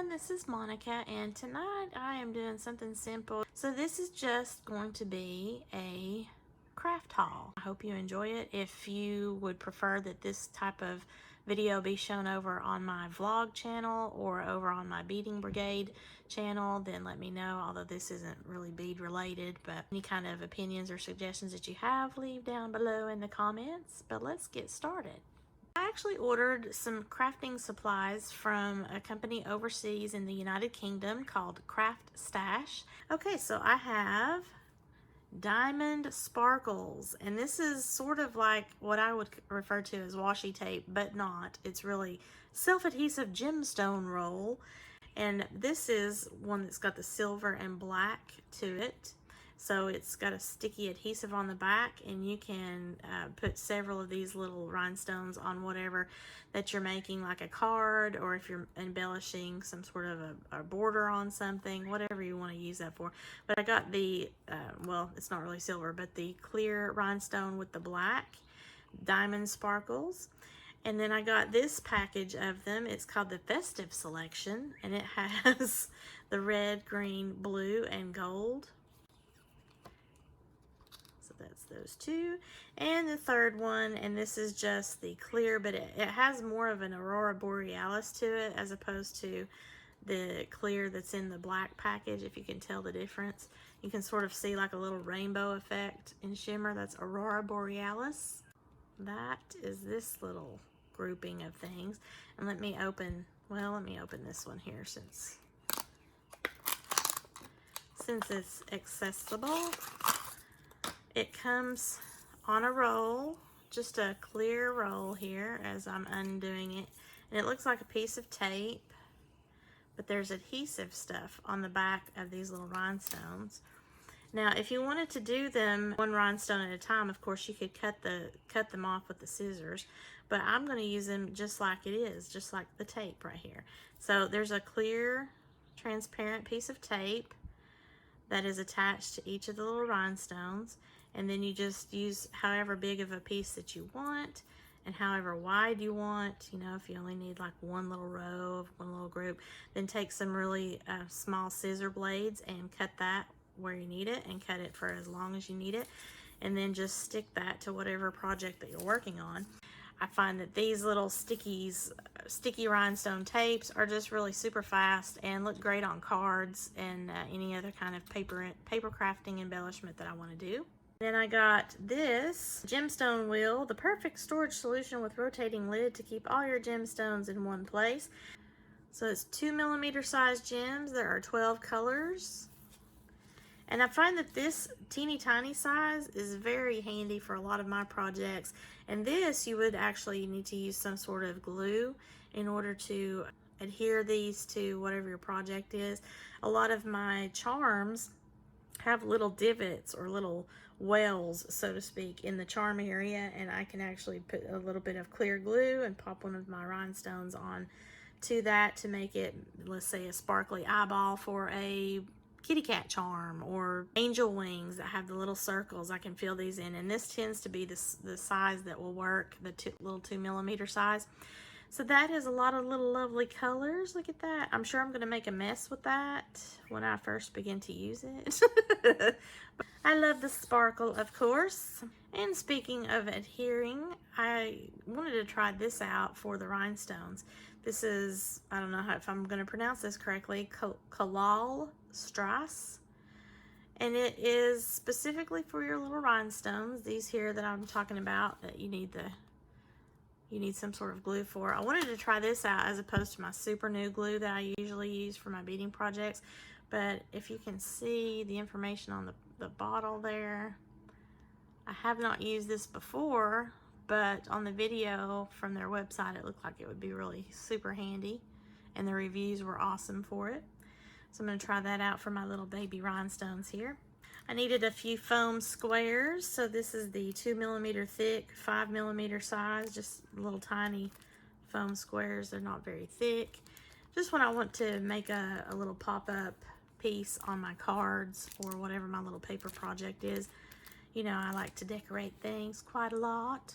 everyone, this is Monica, and tonight I am doing something simple. So this is just going to be a craft haul. I hope you enjoy it. If you would prefer that this type of video be shown over on my vlog channel or over on my Beading Brigade channel, then let me know, although this isn't really bead related. But any kind of opinions or suggestions that you have, leave down below in the comments. But let's get started. I actually ordered some crafting supplies from a company overseas in the United Kingdom called craftstash. Okay, so I have diamond sparkles, and this is sort of like what I would refer to as washi tape, but not. It's really self-adhesive gemstone roll, and this is one that's got the silver and black to it. So it's got a sticky adhesive on the back, and you can put several of these little rhinestones on whatever that you're making, like a card, or if you're embellishing some sort of a border on something, whatever you want to use that for. But I got the, well, it's not really silver, but the clear rhinestone with the black diamond sparkles. And then I got this package of them. It's called the Festive Selection, and it has the red, green, blue, and gold. So that's those two. And the third one, and this is just the clear, but it has more of an Aurora Borealis to it as opposed to the clear that's in the black package. If you can tell the difference, you can sort of see like a little rainbow effect in shimmer. That's Aurora Borealis. That is this little grouping of things. And let me open this one here since it's accessible. It comes on a roll, just a clear roll here as I'm undoing it. And it looks like a piece of tape, but there's adhesive stuff on the back of these little rhinestones. Now, if you wanted to do them one rhinestone at a time, of course, you could cut them off with the scissors, but I'm going to use them just like it is, just like the tape right here. So there's a clear, transparent piece of tape that is attached to each of the little rhinestones, and then you just use however big of a piece that you want and however wide you want. You know, if you only need like one little row of one little group, then take some really small scissor blades and cut that where you need it, and cut it for as long as you need it, and then just stick that to whatever project that you're working on. I find that these little sticky rhinestone tapes are just really super fast and look great on cards and any other kind of paper crafting embellishment that I want to do. Then I got this gemstone wheel, the perfect storage solution with rotating lid to keep all your gemstones in one place. So it's 2mm size gems. There are 12 colors. And I find that this teeny tiny size is very handy for a lot of my projects. And this, you would actually need to use some sort of glue in order to adhere these to whatever your project is. A lot of my charms have little divots or little wells, so to speak, in the charm area, and I can actually put a little bit of clear glue and pop one of my rhinestones on to that to make it, let's say, a sparkly eyeball for a kitty cat charm, or angel wings that have the little circles. I can fill these in, and this tends to be the size that will work, the little 2mm size. So that is a lot of little lovely colors. Look at that. I'm sure I'm going to make a mess with that when I first begin to use it. I love the sparkle, of course. And speaking of adhering, I wanted to try this out for the rhinestones. This is, I don't know if I'm going to pronounce this correctly, Kalal Strass, and it is specifically for your little rhinestones, these here that I'm talking about, that you need some sort of glue for. I wanted to try this out as opposed to my super new glue that I usually use for my beading projects. But if you can see the information on the bottle there, I have not used this before, but on the video from their website, it looked like it would be really super handy, and the reviews were awesome for it. So I'm going to try that out for my little baby rhinestones here. I needed a few foam squares. So this is the 2mm thick, 5mm size, just little tiny foam squares. They're not very thick. Just when I want to make a little pop-up piece on my cards or whatever my little paper project is. You know, I like to decorate things quite a lot.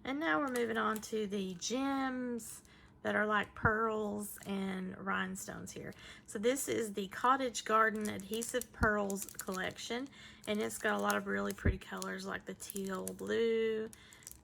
And now we're moving on to the gems. that are like pearls and rhinestones here. So this is the Cottage Garden Adhesive Pearls collection, and it's got a lot of really pretty colors like the teal blue,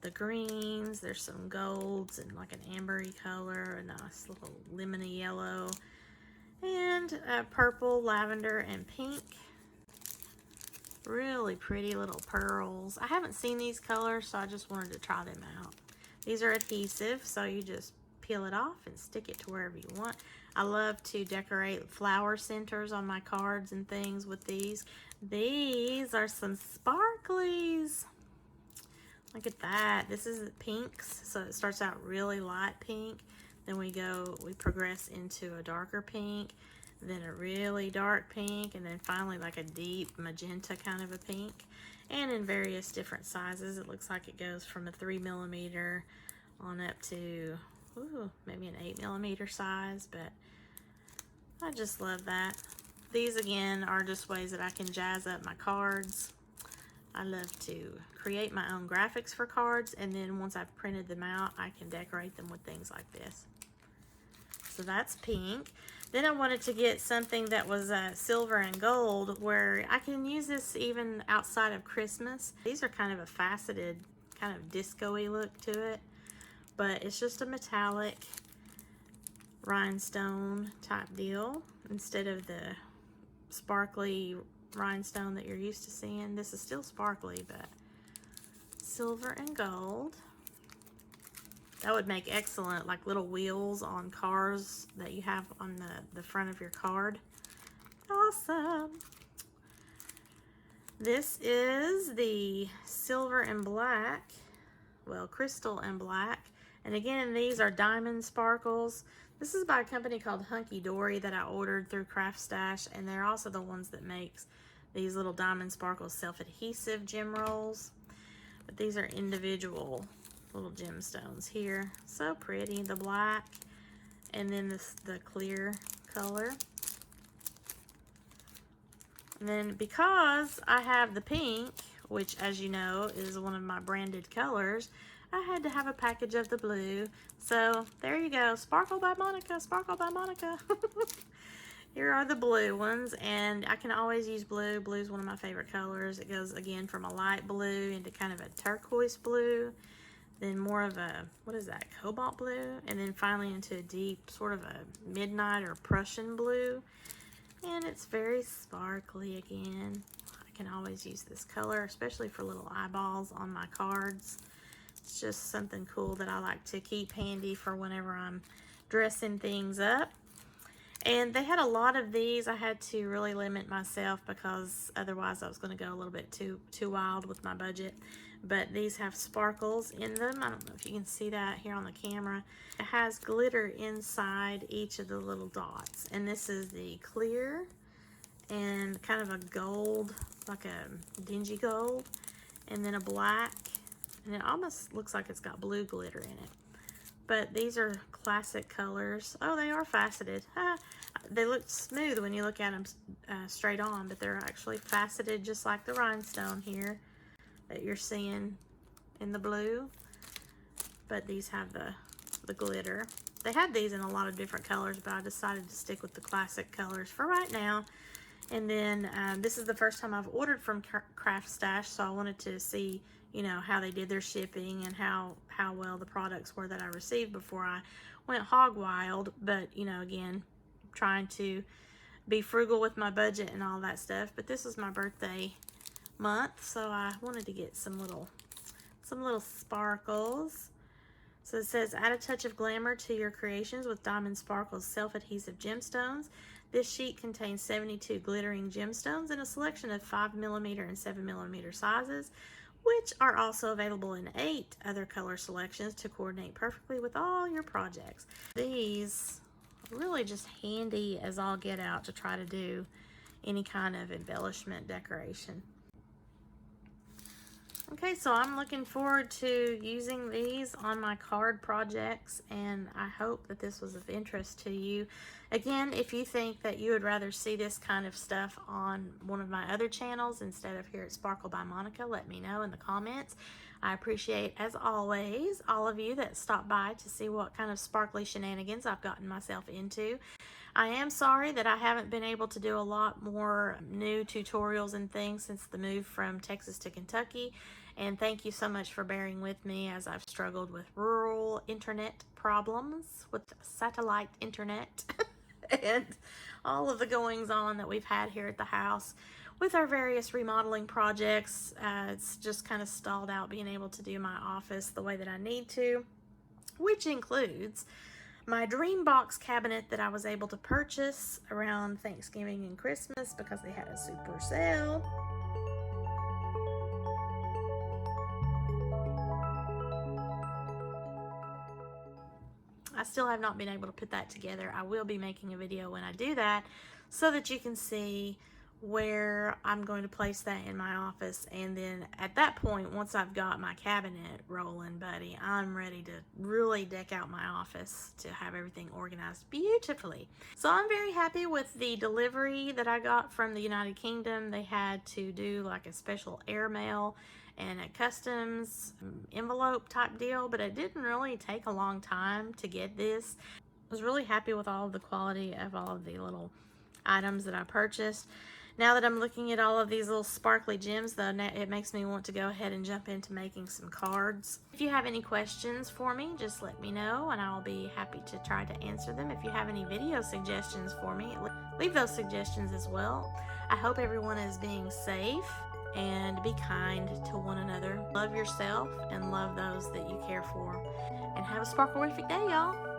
the greens, there's some golds and like an ambery color, a nice little lemony yellow, and purple, lavender, and pink. Really pretty little pearls. I haven't seen these colors, so I just wanted to try them out. These are adhesive, so you just peel it off and stick it to wherever you want. I love to decorate flower centers on my cards and things with these. These are some sparklies. Look at that. This is pinks, so it starts out really light pink. Then we progress into a darker pink, then a really dark pink, and then finally like a deep magenta kind of a pink. And in various different sizes. It looks like it goes from a 3mm on up to maybe an 8mm size, but I just love that. These again are just ways that I can jazz up my cards. I love to create my own graphics for cards, and then once I've printed them out, I can decorate them with things like this. So that's pink. Then I wanted to get something that was silver and gold, where I can use this even outside of Christmas. These are kind of a faceted, kind of disco-y look to it, but it's just a metallic rhinestone type deal instead of the sparkly rhinestone that you're used to seeing. This is still sparkly, but silver and gold. That would make excellent like little wheels on cars that you have on the front of your card. Awesome. This is the silver and black, well, crystal and black. And again, these are diamond sparkles. This is by a company called Hunky Dory that I ordered through Craftstash, and they're also the ones that makes these little diamond sparkles self-adhesive gem rolls. But these are individual little gemstones here. So pretty, the black, and then the clear color. And then because I have the pink, which as you know is one of my branded colors, I had to have a package of the blue. So there you go, Sparkle by Monica, Sparkle by Monica. Here are the blue ones, and I can always use blue. Blue is one of my favorite colors. It goes again from a light blue into kind of a turquoise blue, then more of a, what is that, cobalt blue, and then finally into a deep sort of a midnight or Prussian blue. And it's very sparkly again. I can always use this color, especially for little eyeballs on my cards. It's just something cool that I like to keep handy for whenever I'm dressing things up. And they had a lot of these. I had to really limit myself because otherwise I was going to go a little bit too wild with my budget. But these have sparkles in them. I don't know if you can see that here on the camera. It has glitter inside each of the little dots. And this is the clear and kind of a gold, like a dingy gold, and then a black. And it almost looks like it's got blue glitter in it. But these are classic colors. Oh, they are faceted. They look smooth when you look at them straight on, but they're actually faceted just like the rhinestone here that you're seeing in the blue. But these have the glitter. They had these in a lot of different colors, but I decided to stick with the classic colors for right now. And then this is the first time I've ordered from Craftstash, so I wanted to see, you know, how they did their shipping and how well the products were that I received before I went hog wild. But, you know, again, trying to be frugal with my budget and all that stuff. But this is my birthday month, so I wanted to get some little sparkles. So it says, add a touch of glamour to your creations with Diamond Sparkles self-adhesive gemstones. This sheet contains 72 glittering gemstones in a selection of 5mm and 7mm sizes, which are also available in 8 other color selections to coordinate perfectly with all your projects. These are really just handy as all get out to try to do any kind of embellishment decoration. Okay, so I'm looking forward to using these on my card projects, and I hope that this was of interest to you. Again, if you think that you would rather see this kind of stuff on one of my other channels instead of here at Sparkle by Monica, let me know in the comments. I appreciate, as always, all of you that stop by to see what kind of sparkly shenanigans I've gotten myself into. I am sorry that I haven't been able to do a lot more new tutorials and things since the move from Texas to Kentucky. And thank you so much for bearing with me as I've struggled with rural internet problems with satellite internet and all of the goings on that we've had here at the house with our various remodeling projects. It's just kind of stalled out being able to do my office the way that I need to, which includes my dream box cabinet that I was able to purchase around Thanksgiving and Christmas because they had a super sale. I still have not been able to put that together. I will be making a video when I do that so that you can see where I'm going to place that in my office. And then at that point, once I've got my cabinet rolling, buddy, I'm ready to really deck out my office to have everything organized beautifully. So I'm very happy with the delivery that I got from the United Kingdom. They had to do like a special airmail and a customs envelope type deal, but it didn't really take a long time to get this. I was really happy with all of the quality of all of the little items that I purchased. Now that I'm looking at all of these little sparkly gems, though, it makes me want to go ahead and jump into making some cards. If you have any questions for me, just let me know and I'll be happy to try to answer them. If you have any video suggestions for me, leave those suggestions as well. I hope everyone is being safe and be kind to one another. Love yourself and love those that you care for. And have a sparkle-rific day, y'all.